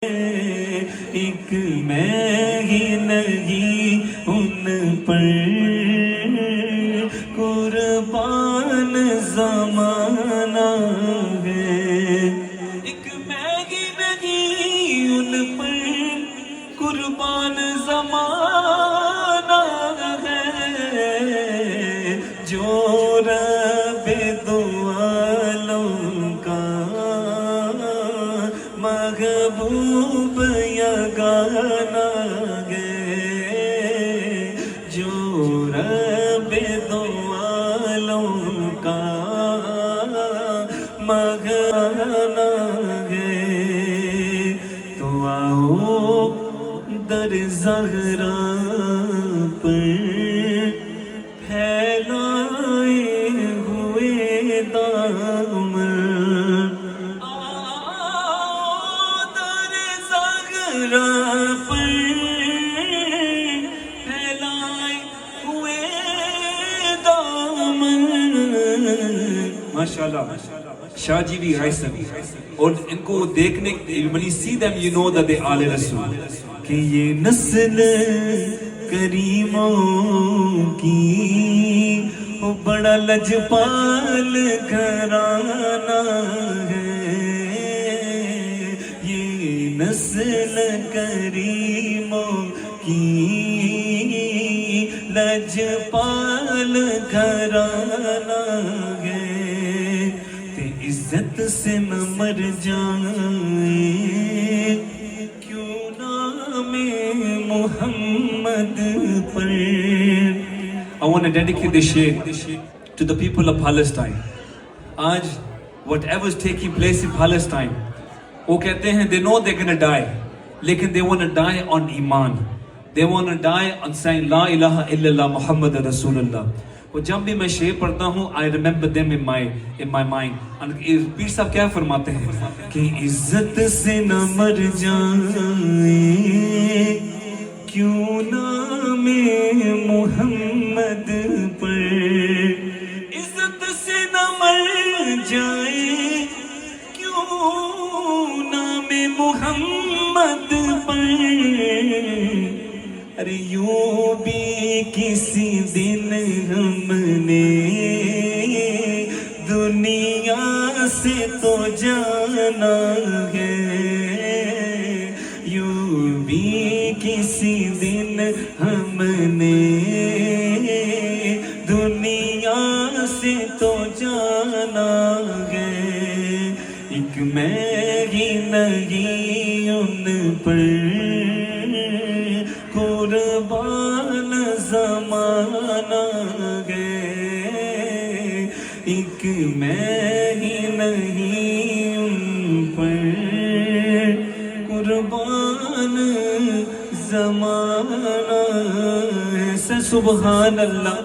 ایک میں ہی نہیں ان پر قربان زمانہ ہے، ایک میں ہی نہیں ان پر قربان زمانہ ہے، جو رب دو عالم کا محبوب یگانہ ہے، جو رب دو عالم کا محبوب ہے۔ تو آؤ در زہرا پر پھیلائے ہوئے دامن، پر پھیلائے ہوئے دامن۔ MashaAllah. Shah Ji bhi Rai Sabi. اور ان کو دیکھنے when you see them you know that they are Rasul. کہ یہ نسل کریموں کی وہ بڑا لجپال گھرانہ ہے، یہ نسل کریموں کی لجپال گھرانہ ہے، تے عزت سے نہ مر جائیں کیوں نام محمد پر۔ I want to dedicate this share to the people of Palestine. آج whatever is taking place in Palestine, وہ کہتے ہیں they know they're going to die, لیکن they want to die on ایمان. They want to die on saying لا الہ الا اللہ محمد رسول اللہ. اور جب بھی میں شعر پڑھتا ہوں I remember them in my mind. پیر صاحب کیا فرماتے ہیں کہ عزت سے نہ مر جائیں کیوں نام محمد پر، عزت سے نہ مر جائیں کیوں نام محمد پر۔ ارے یوں بھی کسی دن ہم نے دنیا سے تو جانا ہے، یوں بھی کسی دن ہم نے دنیا سے تو جانا ہے، ایک میں ہی نہیں ان پر قربان زمانہ ہے، ایک میں ہی نہیں ان پر قربان زمانہ ہے۔ سبحان اللہ۔